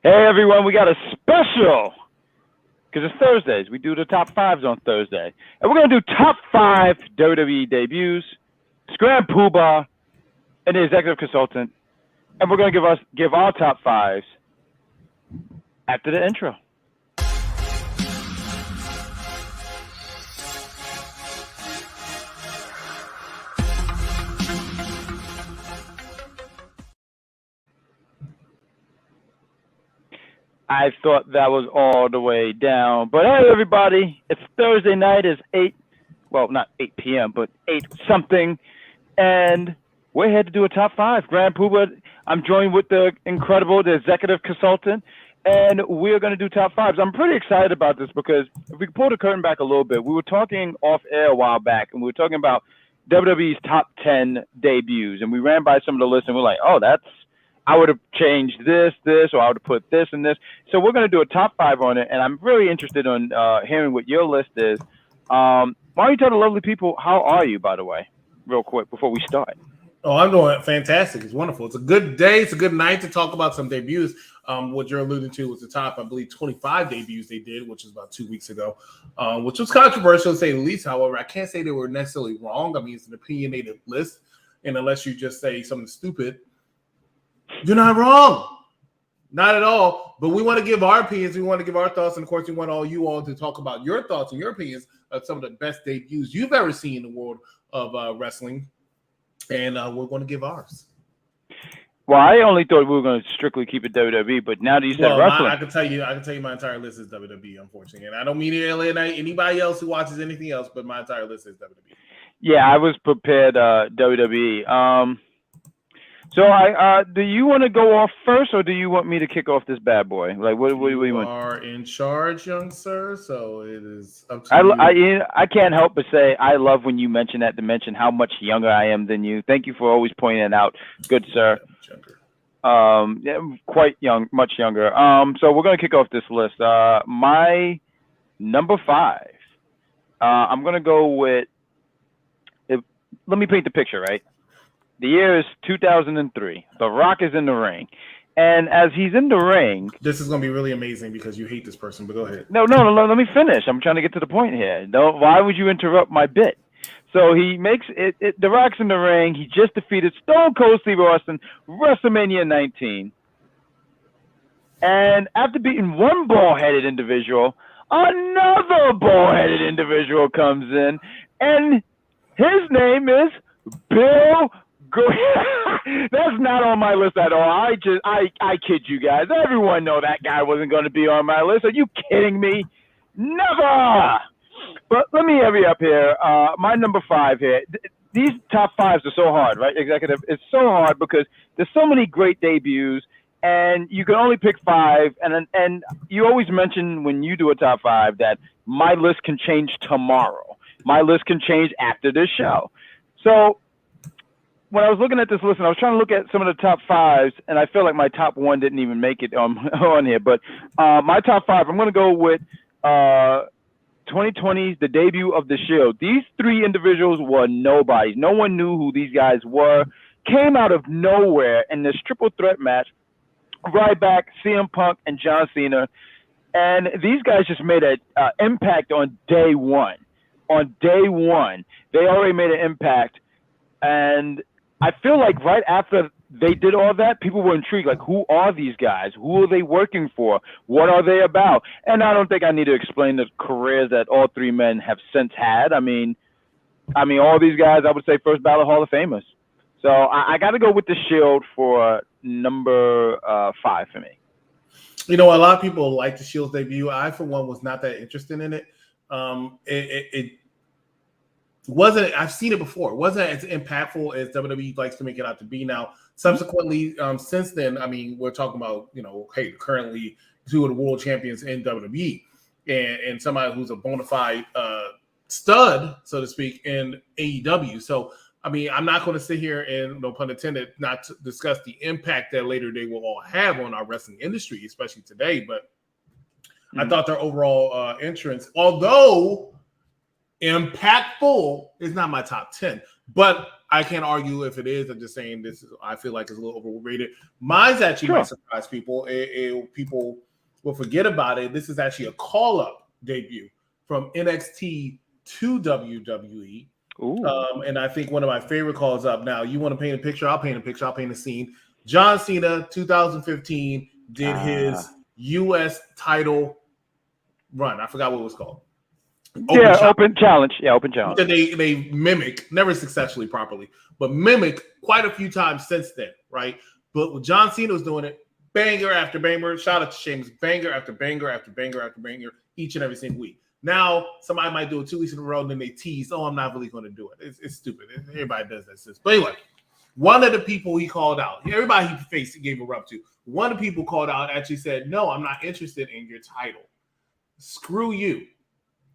Hey everyone, we got a special because it's Thursdays. We do the top fives on Thursday, and we're gonna do top 5 WWE debuts, Scram Poobah, and the executive consultant, and we're gonna give our top fives after the intro. I thought that was all the way down. But hey, everybody, it's Thursday night. It's 8, well, not 8 p.m., but 8 something. And we're here to do a top 5. Grand Poobah, I'm joined with the executive consultant, and we're going to do top 5s. I'm pretty excited about this because if we can pull the curtain back a little bit, we were talking off air a while back, and we were talking about WWE's top 10 debuts. And we ran by some of the lists, and we're like, oh, I would have changed this, or I would have put this and this. So we're going to do a top 5 on it, and I'm really interested in hearing what your list is. Why don't you tell the lovely people, how are you, by the way, real quick, before we start? Oh, I'm doing fantastic. It's wonderful. It's a good day. It's a good night to talk about some debuts. What you're alluding to was the top, I believe, 25 debuts they did, which is about 2 weeks ago, which was controversial to say the least. However, I can't say they were necessarily wrong. I mean, it's an opinionated list, and unless you just say something stupid, you're not wrong. Not at all. But we want to give our opinions. We want to give our thoughts. And, of course, we want you all to talk about your thoughts and your opinions of some of the best debuts you've ever seen in the world of wrestling. And we're going to give ours. Well, I only thought we were going to strictly keep it WWE, but now that you said wrestling. I can tell you my entire list is WWE, unfortunately. And I don't mean to alienate anybody else who watches anything else, but my entire list is WWE. Yeah, I was prepared WWE. So do you want to go off first, or do you want me to kick off this bad boy? Like, what do you want? You are in charge, young sir, so it is up to you. I can't help but say I love when you mention that dimension, how much younger I am than you. Thank you for always pointing it out, good sir. Yeah, quite young, much younger. So we're gonna kick off this list. My number 5. I'm gonna go with. Let me paint the picture, right? The year is 2003. The Rock is in the ring. And as he's in the ring... This is going to be really amazing because you hate this person, but go ahead. No, let me finish. I'm trying to get to the point here. Why would you interrupt my bit? So he makes it... The Rock's in the ring. He just defeated Stone Cold Steve Austin, WrestleMania 19. And after beating one bald-headed individual, another bald-headed individual comes in. And his name is Bill... That's not on my list at all. I kid you guys. Everyone know that guy wasn't going to be on my list. Are you kidding me? Never. But let me hurry up here. My number 5 here. These top 5s are so hard, right, executive? It's so hard because there's so many great debuts, and you can only pick 5. And you always mention when you do a top 5 that my list can change tomorrow. My list can change after this show. So when I was looking at this list, and I was trying to look at some of the top 5s, and I feel like my top 1 didn't even make it on here. But my top 5, I'm going to go with 2020's the debut of The Shield. These 3 individuals were nobodies. No one knew who these guys were. Came out of nowhere in this triple threat match. Ryback, CM Punk, and John Cena. And these guys just made an impact on day one. On day one, they already made an impact. And I feel like right after they did all that, people were intrigued. Like, who are these guys? Who are they working for? What are they about? And I don't think I need to explain the careers that all 3 men have since had. I mean, all these guys, I would say, first ballot Hall of Famers. So I got to go with The Shield for number 5 for me. You know, a lot of people like The Shield's debut. I, for one, was not that interested in it. It wasn't, I've seen it before. It wasn't as impactful as WWE likes to make it out to be now. Subsequently, since then, I mean, we're talking about, hey, currently 2 of the world champions in WWE and somebody who's a bona fide stud, so to speak, in AEW. So, I mean, I'm not going to sit here and, no pun intended, not to discuss the impact that later they will all have on our wrestling industry, especially today. But I thought their overall entrance, although impactful, is not my top 10. But I can't argue if it is. I'm just saying I feel like it's a little overrated. Mine's actually might surprise people. People will forget about it. This is actually a call-up debut from NXT to WWE. And I think one of my favorite calls up. Now, you want to paint a picture? I'll paint a picture. I'll paint a scene. John Cena, 2015, did his U.S. title run. I forgot what it was called. Open challenge. Yeah, open challenge. They mimic, never successfully properly, but mimic quite a few times since then, right? But when John Cena was doing it, banger after banger, shout out to Sheamus, banger after banger after banger after banger, each and every single week. Now, somebody might do it 2 weeks in a row, and then they tease, I'm not really going to do it. It's stupid. Everybody does that. But anyway, one of the people he called out, everybody he faced, he gave a rub to. One of the people called out actually said, no, I'm not interested in your title. Screw you.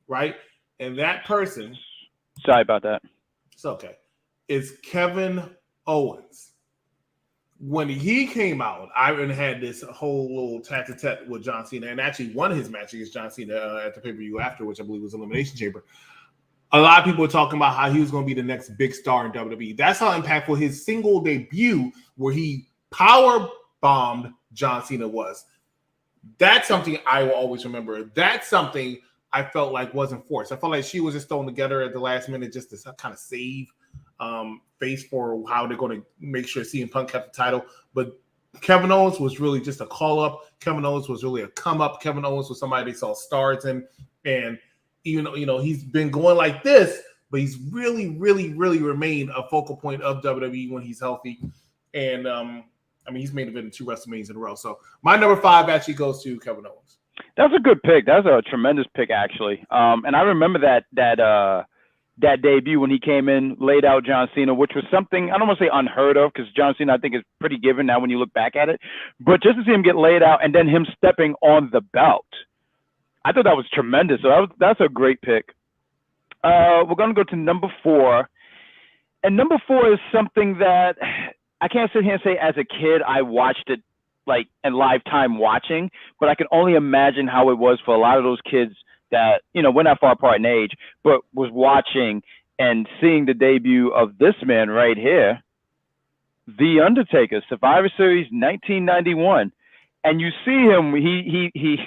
Right? And that person, sorry about that. It's okay. It's Kevin Owens. When he came out, Ivan had this whole little tat-a-tat with John Cena and actually won his match against John Cena at the pay-per-view after, which I believe was Elimination Chamber. A lot of people were talking about how he was going to be the next big star in WWE. That's how impactful his single debut, where he power bombed John Cena, was. That's something I will always remember. That's something I felt like wasn't forced. I felt like she was just thrown together at the last minute just to kind of save face for how they're going to make sure CM Punk kept the title. But Kevin Owens was really just a call-up. Kevin Owens was really a come-up. Kevin Owens was somebody they saw stars in. And even though he's been going like this, but he's really, really, really remained a focal point of WWE when he's healthy. And, he's main evented 2 WrestleManias in a row. So my number 5 actually goes to Kevin Owens. That's a good pick. That's a tremendous pick, actually. And I remember that debut when he came in, laid out John Cena, which was something I don't want to say unheard of, because John Cena I think is pretty given now when you look back at it. But just to see him get laid out and then him stepping on the belt, I thought that was tremendous. So that's a great pick. We're gonna go to number 4, and number 4 is something that I can't sit here and say as a kid I watched it like in live time watching, but I can only imagine how it was for a lot of those kids that, we're not far apart in age, but was watching and seeing the debut of this man right here, The Undertaker, Survivor Series 1991. And you see him, he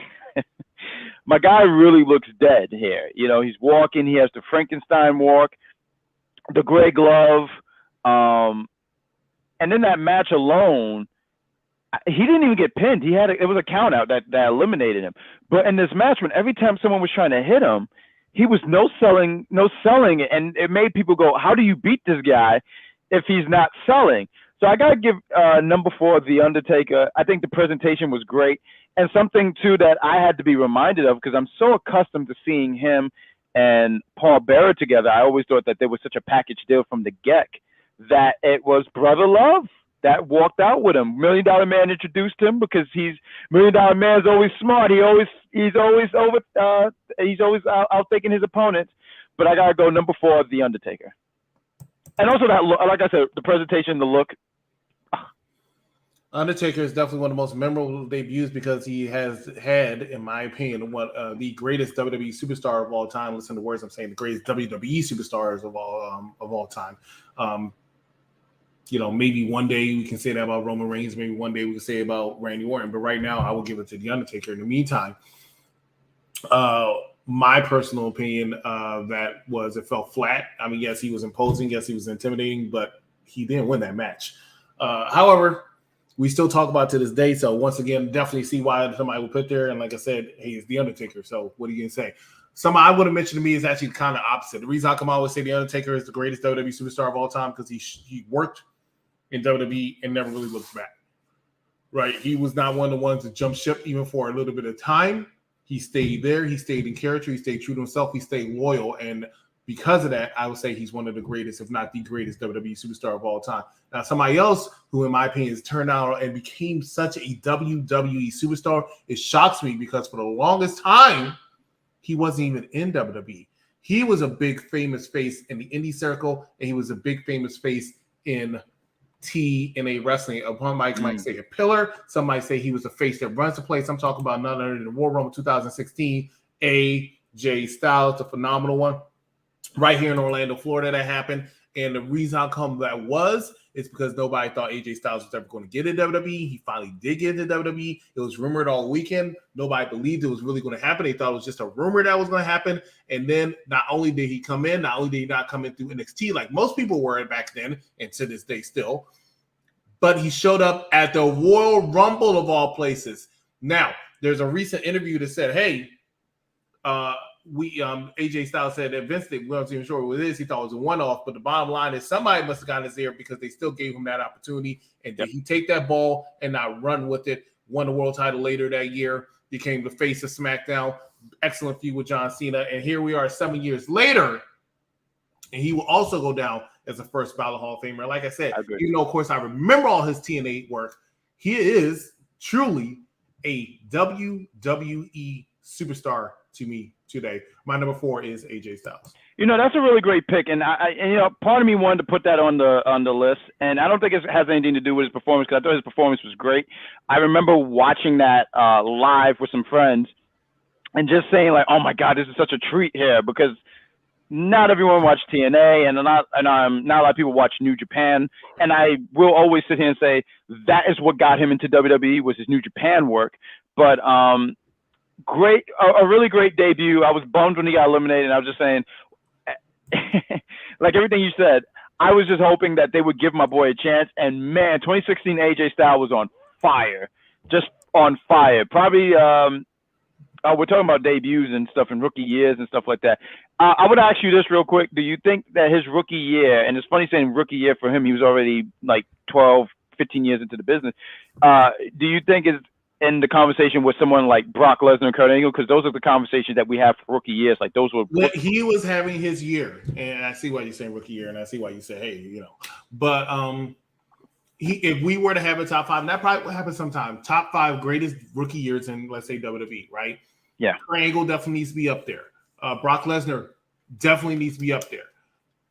my guy really looks dead here. He's walking, he has the Frankenstein walk, the gray glove, and in that match alone, he didn't even get pinned. It was a count out that eliminated him. But in this match, when every time someone was trying to hit him, he was no selling, and it made people go, how do you beat this guy if he's not selling? So I got to give number 4, The Undertaker. I think the presentation was great, and something, too, that I had to be reminded of, because I'm so accustomed to seeing him and Paul Bearer together. I always thought that they were such a package deal from the get, that it was Brother Love that walked out with him. $1 Million Man introduced him because $1 Million Man's always smart. He's always outthinking his opponents. But I gotta go number 4, The Undertaker. And also that look, like I said, the presentation, the look. Undertaker is definitely one of the most memorable debuts because he has had, in my opinion, the greatest WWE superstar of all time. Listen to the words I'm saying, the greatest WWE superstars of all time. Maybe one day we can say that about Roman Reigns. Maybe one day we can say about Randy Orton. But right now, I will give it to The Undertaker. In the meantime, my personal opinion, it fell flat. I mean, yes, he was imposing. Yes, he was intimidating, but he didn't win that match. However, we still talk about it to this day. So once again, definitely see why somebody would put there. And like I said, hey, it's The Undertaker. So what are you going to say? Somebody I would have mentioned to me is actually kind of opposite. The reason how come I always say The Undertaker is the greatest WWE superstar of all time, because he worked in WWE and never really looked back. Right? He was not one of the ones to jump ship even for a little bit of time. He stayed there. He stayed in character. He stayed true to himself. He stayed loyal. And because of that, I would say he's one of the greatest, if not the greatest WWE superstar of all time. Now, somebody else who, in my opinion, has turned out and became such a WWE superstar, it shocks me because for the longest time, he wasn't even in WWE. He was a big famous face in the indie circle, and he was a big famous face in TNA wrestling. One might say a pillar. Some might say he was a face that runs the place. I'm talking about none other than the War Room 2016. AJ Styles, the phenomenal one, right here in Orlando, Florida, that happened. And the reason how come that was is because nobody thought AJ Styles was ever going to get in WWE. He finally did get into WWE. It was rumored all weekend. Nobody believed it was really going to happen. They thought it was just a rumor that was going to happen. And then not only did he come in, not only did he not come in through NXT like most people were back then, and to this day still, but he showed up at the Royal Rumble of all places. Now, there's a recent interview that said, hey, AJ Styles said that Vince we weren't even sure what it is. He thought it was a one-off, but the bottom line is somebody must have gotten his ear because they still gave him that opportunity. And did he take that ball and not run with it? Won the world title later that year, became the face of SmackDown. Excellent feud with John Cena. And here we are 7 years later, and he will also go down as the first ballot Hall of Famer. Like I said, even though, of course, I remember all his TNA work, he is truly a WWE superstar to me today. My number 4 is AJ Styles. That's a really great pick, and part of me wanted to put that on the list, and I don't think it has anything to do with his performance because I thought his performance was great. I remember watching that live with some friends and just saying like, "Oh my God, this is such a treat here," because not everyone watched TNA, and not a lot of people watch New Japan, and I will always sit here and say that is what got him into WWE was his New Japan work, but a really great debut. I was bummed when he got eliminated, and I was just saying, like everything you said, I was just hoping that they would give my boy a chance. And man, 2016 AJ Styles was on fire, just on fire. Probably, we're talking about debuts and stuff and rookie years and stuff like that. I would ask you this real quick. Do you think that his rookie year, and it's funny saying rookie year for him, he was already like 12, 15 years into the business. Do you think is in the conversation with someone like Brock Lesnar and Kurt Angle, because those are the converstions that we have for rookie years. Like those were he was having his year, and I see why you're saying rookie year, and I see why you say, hey, But if we were to have a top 5, and that probably will happen sometime. Top 5 greatest rookie years in, let's say, WWE, right? Yeah, Kurt Angle definitely needs to be up there. Brock Lesnar definitely needs to be up there.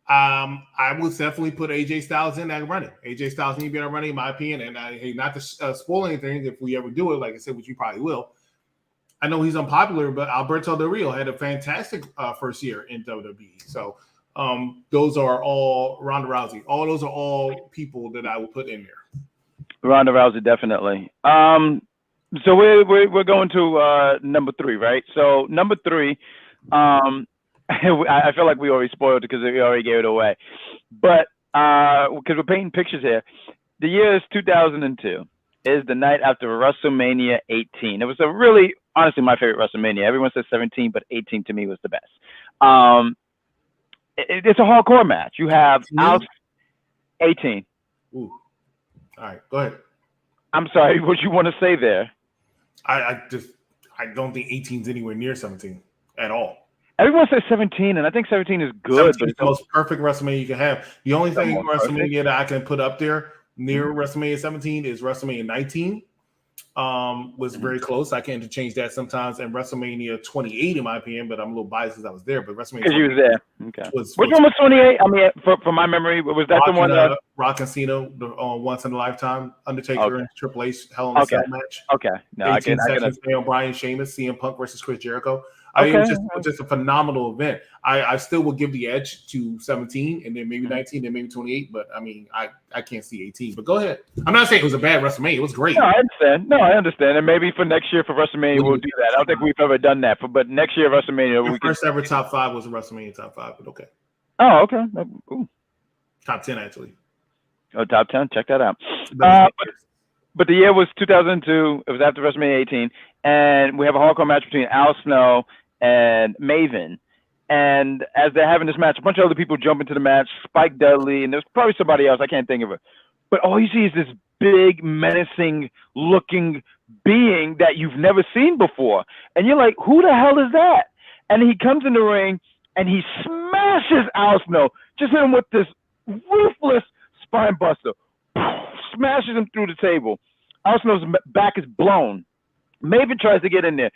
I would definitely put AJ Styles in that running. AJ Styles needs to be in that running, in my opinion. And hey, not to spoil anything, if we ever do it, like I said, which you probably will. I know he's unpopular, but Alberto Del Rio had a fantastic first year in WWE. So those are all Ronda Rousey. All those are all people that I would put in there. Ronda Rousey, definitely. So we're going to number 3, right? So number 3. I feel like we already spoiled it because we already gave it away. But because we're painting pictures here, the year is 2002. It is the night after WrestleMania 18. It was a really, honestly, my favorite WrestleMania. Everyone says 17, but 18 to me was the best. It's a hardcore match. You have 18. Ooh. All right, go ahead. I'm sorry, what you want to say there? I don't think 18 is anywhere near 17 at all. Everyone says 17, and I think 17 is good. 17 but it's the most perfect WrestleMania you can have. The only thing WrestleMania that I can put up there near WrestleMania 17 is WrestleMania 19. Was very close. I can interchange that sometimes. And WrestleMania 28, in my opinion, but I'm a little biased because I was there. But WrestleMania because you was there. Okay. Which one was 28? I mean, from my memory, was that the one that Rock and Cena, once in a lifetime, Undertaker and Triple H Hell in a Cell match. Okay. No, I can. Daniel Bryan, Sheamus, CM Punk versus Chris Jericho. I mean, it was just a phenomenal event. I still would give the edge to 17 and then maybe 19, then maybe 28. But I mean, I can't see 18. But go ahead. I'm not saying it was a bad WrestleMania. It was great. No, I understand. And maybe for next year for WrestleMania, we'll do that. I don't think we've ever done that. But next year, WrestleMania. The first ever top 5 was a WrestleMania top 5, but okay. Oh, okay. Ooh. Top 10, actually. Oh, top 10. Check that out. But the year was 2002. It was after WrestleMania 18. And we have a hardcore match between Al Snow and Maven. And as they're having this match, a bunch of other people jump into the match, Spike Dudley, and there's probably somebody else. I can't think of it. But all you see is this big, menacing-looking being that you've never seen before. And you're like, who the hell is that? And he comes in the ring, and he smashes Al Snow, just hit him with this ruthless spine buster. Smashes him through the table. Al Snow's back is blown. Maven tries to get in there.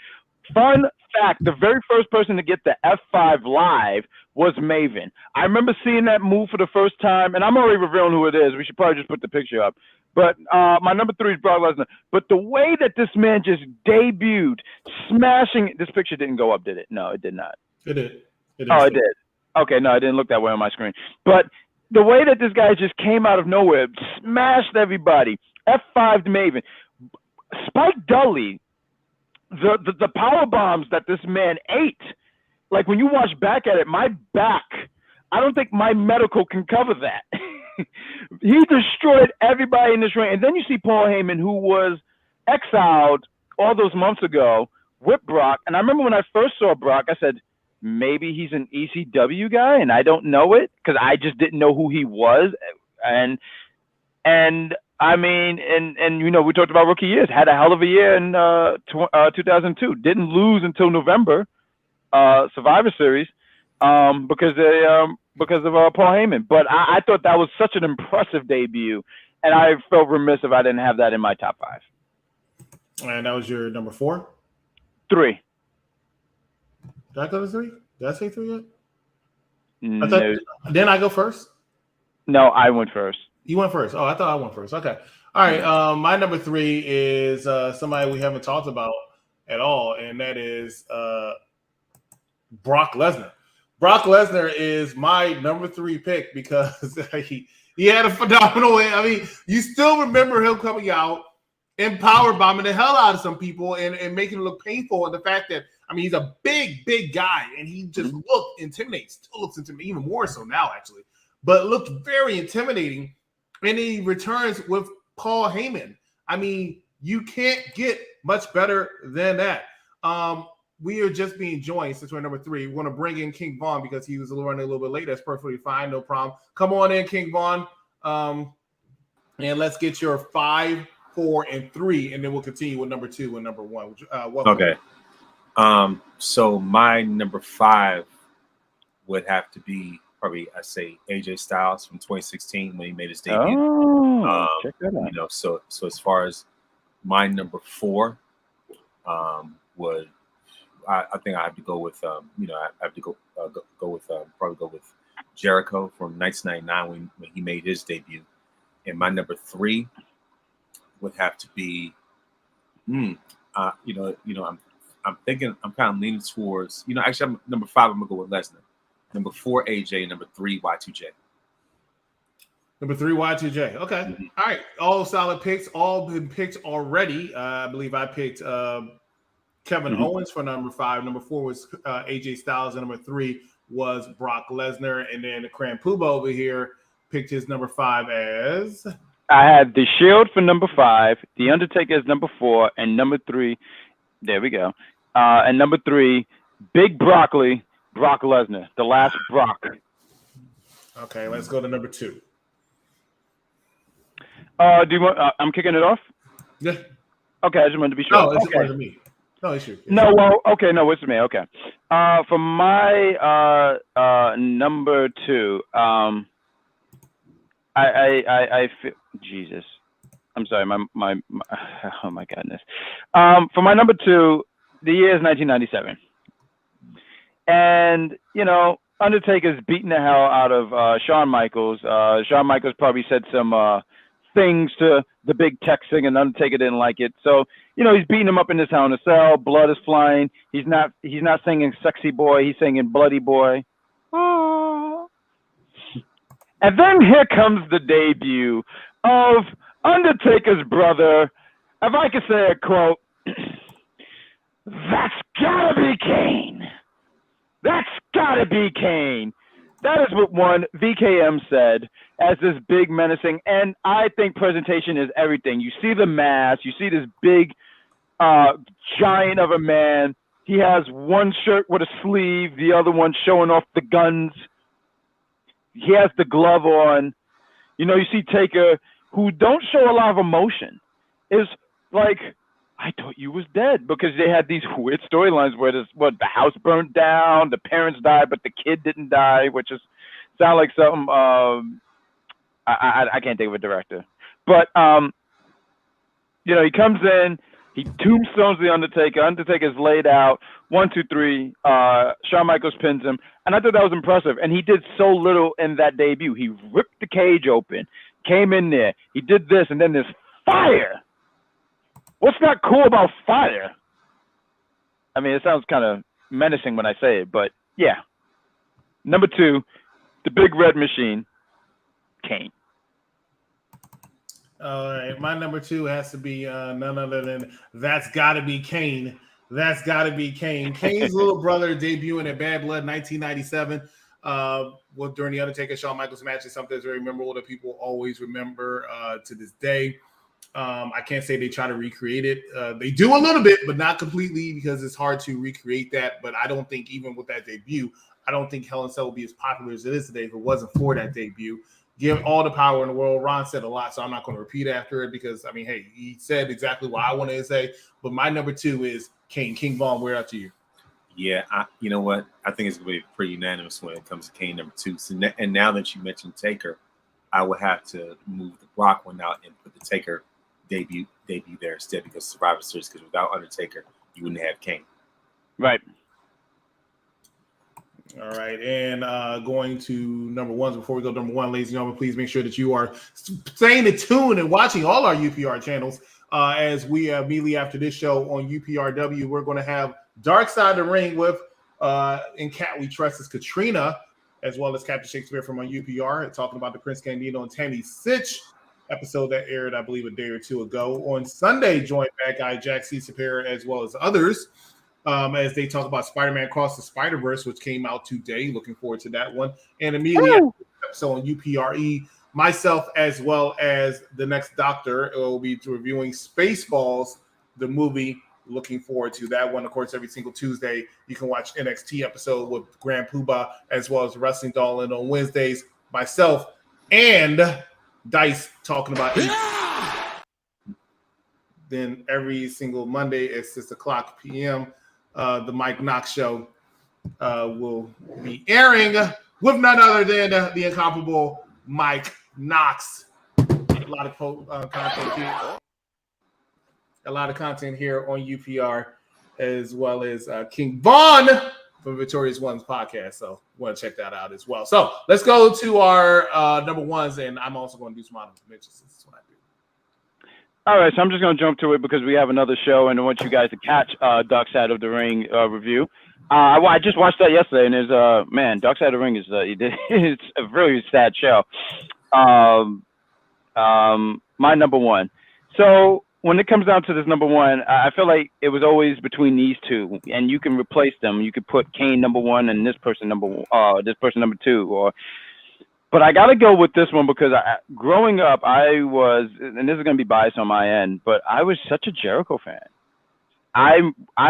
Fun fact, the very first person to get the F5 live was Maven. I remember seeing that move for the first time, and I'm already revealing who it is. We should probably just put the picture up. But my number 3 is Brock Lesnar. But the way that this man just debuted, smashing, this picture didn't go up, did it? No, it did not. It did. It did. Okay, no, it didn't look that way on my screen. But the way that this guy just came out of nowhere, smashed everybody, F5'd Maven, Spike Dudley, the power bombs that this man ate. Like when you watch back at it, my back, I don't think my medical can cover that. He destroyed everybody in this ring. And then you see Paul Heyman, who was exiled all those months ago with Brock. And I remember when I first saw Brock, I said, maybe he's an ECW guy and I don't know it because I just didn't know who he was. And I mean, and you know, we talked about rookie years, had a hell of a year in 2002, didn't lose until November, Survivor Series, because of Paul Heyman. But I thought that was such an impressive debut, and I felt remiss if I didn't have that in my top 5. And that was your number 4? 3. Did I go to 3? Did I say 3 yet? No. Didn't I go first? No, I went first. You went first. Oh, I thought I went first. Okay. All right. My number 3 is somebody we haven't talked about at all, and that is Brock Lesnar. Brock Lesnar is my number 3 pick because he had a phenomenal way. I mean, you still remember him coming out and power bombing the hell out of some people and making it look painful. And the fact that, I mean, he's a big guy and he just looked intimidating. Still looks intimidating, even more so now, actually. But looked very intimidating. And he returns with Paul Heyman. I mean, you can't get much better than that. We are just being joined since we're number 3. We want to bring in King Vaughn because he was running a little bit late. That's perfectly fine. No problem. Come on in, King Vaughn. And let's get your 5, 4, and 3, and then we'll continue with number 2 and number 1. Okay. So my number 5 would have to be probably, I say, AJ Styles from 2016 when he made his debut. Check that out. You know, so as far as my number 4 would, I think I have to go with I have to go with Jericho from 1999 when he made his debut, and my number 3 would have to be, I'm thinking, I'm kind of leaning towards, actually I'm number 5. I'm gonna go with Lesnar. Number 4, AJ. Number 3, Y2J. Number 3, Y2J. Okay. Mm-hmm. All right. All solid picks. All been picked already. I believe I picked Kevin Owens for number 5. Number 4 was AJ Styles. And number 3 was Brock Lesnar. And then the Cran Pooba over here picked his number 5 as... I had The Shield for number 5, The Undertaker is number 4, and number 3, there we go. And number 3, Big Broccoli, Brock Lesnar, the last Brock. Okay, let's go to number 2. Do you want? I'm kicking it off. Yeah. Okay, I just wanted to be sure. No, it's okay. to me. No, it's you. No, well, okay, no, it's me. Okay. For my number 2, I feel, Jesus. I'm sorry, my oh my goodness. For my number 2, the year is 1997. And, Undertaker's beating the hell out of Shawn Michaels. Shawn Michaels probably said some things to the big Texan, and Undertaker didn't like it. So, he's beating him up in this Hell in a Cell. Blood is flying. He's not singing Sexy Boy. He's singing Bloody Boy. Oh. And then here comes the debut of Undertaker's brother. If I could say a quote, that's gotta be Kane. That's gotta be Kane. That is what one VKM said as this big menacing, and I think presentation is everything. You see the mask, you see this big giant of a man. He has one shirt with a sleeve, the other one showing off the guns. He has the glove on. You see Taker, who don't show a lot of emotion, is like, I thought you was dead, because they had these weird storylines where the house burnt down, the parents died, but the kid didn't die, which is sound like something. I can't think of a director, but he comes in, he tombstones the Undertaker. Undertaker's laid out 1, 2, 3. Shawn Michaels pins him, and I thought that was impressive. And he did so little in that debut. He ripped the cage open, came in there, he did this, and then there's fire. What's not cool about fire? I mean, it sounds kind of menacing when I say it, but yeah. Number 2, the Big Red Machine, Kane. All right, my number 2 has to be none other than That's Gotta Be Kane. That's Gotta Be Kane. Kane's little brother debuting at Bad Blood 1997. During the Undertaker Shawn Michaels match is something that's very memorable that people always remember to this day. I can't say they try to recreate it. They do a little bit, but not completely because it's hard to recreate that. But I don't think even with that debut, I don't think Hell in a Cell would be as popular as it is today if it wasn't for that debut. Give all the power in the world. Ron said a lot, so I'm not going to repeat after it because, I mean, hey, he said exactly what I wanted to say. But my number 2 is Kane. King Von, where out to you? Yeah, you know what? I think it's going to be pretty unanimous when it comes to Kane number 2. So and now that you mentioned Taker, I would have to move the Brock one out and put the Taker debut there instead because Survivor Series, because without Undertaker, you wouldn't have Kane. Right. All right, and going to number 1. Before we go to number 1, ladies and gentlemen, please make sure that you are staying tuned and watching all our UPR channels as we immediately after this show on UPRW, we're going to have Dark Side of the Ring with in Cat We Trust is Katrina, as well as Captain Shakespeare from on UPR, talking about the Prince Candido and Tammy Sitch episode that aired, I believe, a day or two ago. On Sunday, join Bad Guy Jack C. Sapir as well as others. As they talk about Spider-Man Across the Spider-Verse, which came out today. Looking forward to that one. And immediately after this episode on UPRE, myself as well as the next doctor will be reviewing Spaceballs, the movie. Looking forward to that one. Of course, every single Tuesday, you can watch NXT episode with Grand Poobah as well as Wrestling Doll. And on Wednesdays, myself and Dice talking about it. Then every single Monday at 6:00 p.m., the Mike Knox Show will be airing with none other than the incomparable Mike Knox. A lot of content here. A lot of content here on UPR, as well as King Von from Victorious Ones podcast. So want to check that out as well. So let's go to our number 1s, and I'm also going to do some honorable mentions. This is what I do. All right, so I'm just going to jump to it because we have another show, and I want you guys to catch Dark Side of the Ring review. I just watched that yesterday, and there's man, Dark Side of the Ring is it's a really sad show. My number 1. So when it comes down to this number 1, I feel like it was always between these two, and you can replace them. You could put Kane number 1 and this person number 2, but I got to go with this one because growing up, I was, and this is going to be biased on my end, but I was such a Jericho fan. I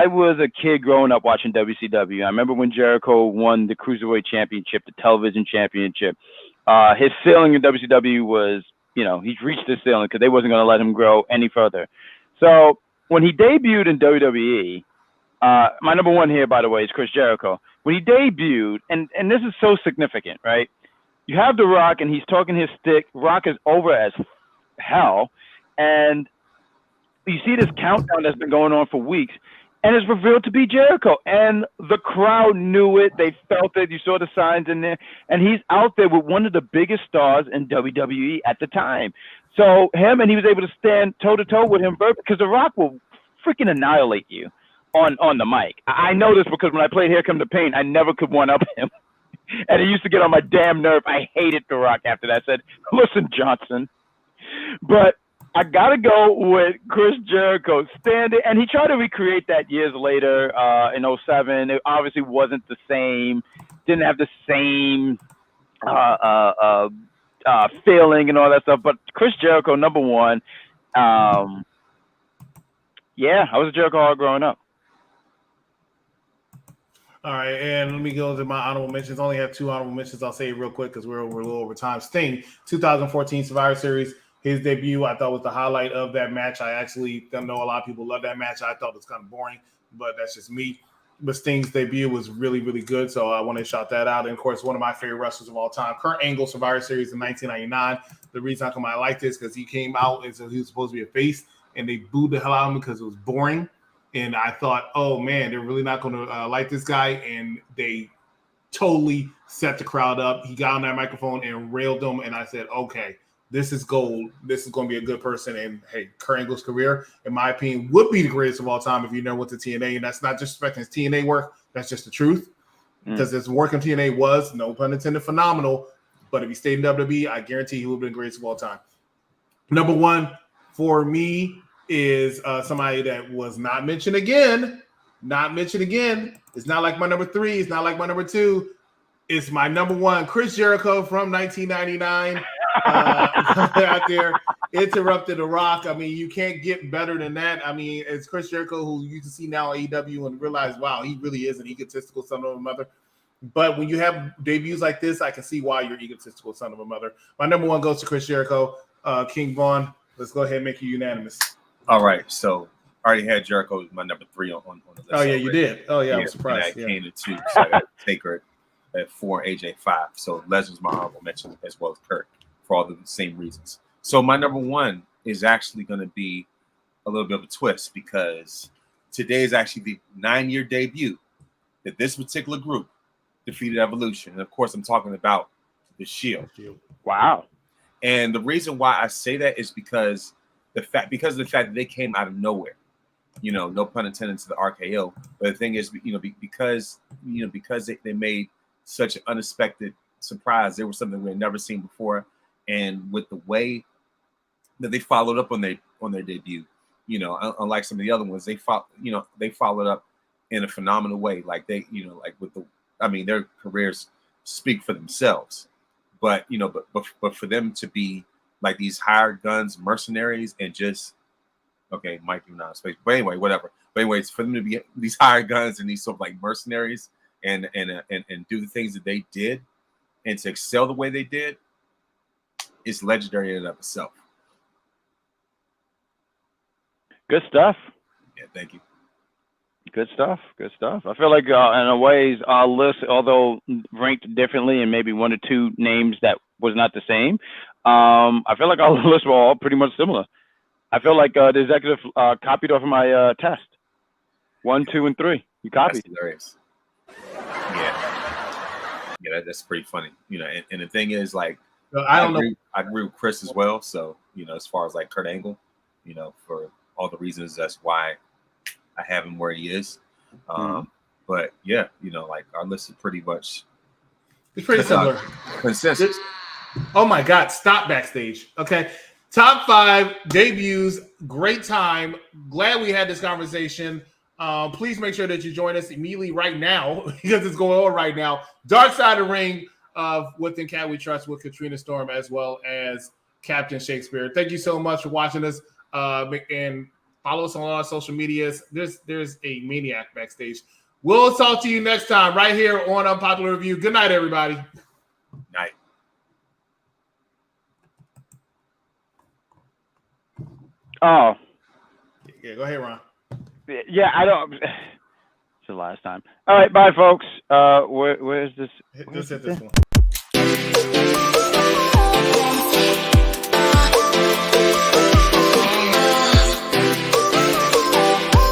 was a kid growing up watching WCW. I remember when Jericho won the Cruiserweight Championship, the Television Championship. His ceiling in WCW was, he's reached his ceiling because they wasn't going to let him grow any further. So when he debuted in WWE, my number 1 here, by the way, is Chris Jericho. When he debuted, and this is so significant, right? You have The Rock, and he's talking his stick. Rock is over as hell, and you see this countdown that's been going on for weeks, and it's revealed to be Jericho. And the crowd knew it. They felt it. You saw the signs in there. And he's out there with one of the biggest stars in WWE at the time. So and he was able to stand toe-to-toe with him because The Rock will freaking annihilate you on the mic. I know this because when I played Here Come the Pain, I never could one-up him. And it used to get on my damn nerve. I hated The Rock after that. I said, listen, Johnson. But I got to go with Chris Jericho standing. And he tried to recreate that years later in 2007. It obviously wasn't the same. Didn't have the same feeling and all that stuff. But Chris Jericho, number 1. I was a Jericho all growing up. All right, and let me go to my honorable mentions. I only have 2 honorable mentions. I'll say it real quick because we're a little over time. Sting, 2014 Survivor Series. His debut, I thought, was the highlight of that match. I actually don't know a lot of people love that match. I thought it was kind of boring, but that's just me. But Sting's debut was really, really good, so I want to shout that out. And, of course, one of my favorite wrestlers of all time, Kurt Angle, Survivor Series in 1999. The reason how come I like this because he came out and said he was supposed to be a face, and they booed the hell out of him because it was boring. And I thought, oh, man, they're really not going to like this guy. And they totally set the crowd up. He got on that microphone and railed them. And I said, okay, this is gold. This is going to be a good person. And, hey, Kurt Angle's career, in my opinion, would be the greatest of all time if you never went to TNA. And that's not just respecting his TNA work. That's just the truth. Because his work in TNA was, no pun intended, phenomenal. But if he stayed in WWE, I guarantee he would have been the greatest of all time. Number one for me is somebody that was not mentioned again. Not mentioned again. It's not like my number 3. It's not like my number 2. It's my number 1, Chris Jericho from 1999. Out there, interrupted The Rock. I mean, you can't get better than that. I mean, it's Chris Jericho, who you can see now on AEW and realize, wow, he really is an egotistical son of a mother. But when you have debuts like this, I can see why you're egotistical son of a mother. My number 1 goes to Chris Jericho. King Vaughn, let's go ahead and make you unanimous. All right, so I already had Jericho as my number 3 on the list. Oh yeah, you did. Oh yeah, I was surprised. And I came to 2, so I got Taker at 4, AJ 5. So Legend's my honorable mention as well as Kurt for all the same reasons. So my number 1 is actually going to be a little bit of a twist because today is actually the 9-year debut that this particular group defeated Evolution. And of course, I'm talking about the Shield. Wow. And the reason why I say that is because of the fact that they came out of nowhere. You know, no pun intended to the RKO. But the thing is, because they made such an unexpected surprise. There was something we had never seen before. And with the way that they followed up on their debut, unlike some of the other ones, they followed up in a phenomenal way. Like their careers speak for themselves. But for them to be like these hired guns, mercenaries, and just Mike, you're not in space. But anyway, whatever. But anyways, for them to be these hired guns and these sort of like mercenaries and do the things that they did and to excel the way they did, it's legendary in and of itself. Good stuff. Yeah, thank you. Good stuff. Good stuff. I feel like in a ways our list, although ranked differently and maybe 1 or 2 names that was not the same, I feel like our lists were all pretty much similar. I feel like the executive copied off of my test. 1, 2, and 3. You copied. That's hilarious. Yeah, that's pretty funny. And the thing is, like, I agree with Chris as well. So, as far as like Kurt Angle, for all the reasons, that's why I have him where he is. But yeah, like our list is pretty much. It's pretty similar. Consensus. Oh my God! Stop backstage. Okay, top 5 debuts. Great time. Glad we had this conversation. Please make sure that you join us immediately right now because it's going on right now. Dark Side of the Ring Within Cat We Trust with Katrina Storm as well as Captain Shakespeare. Thank you so much for watching us and follow us on all our social medias. There's a maniac backstage. We'll talk to you next time right here on Unpopular Review. Good night, everybody. Night. Oh. Yeah, go ahead, Ron. Yeah, I don't. It's the last time. All right, bye, folks. Where's this? Let's hit this one.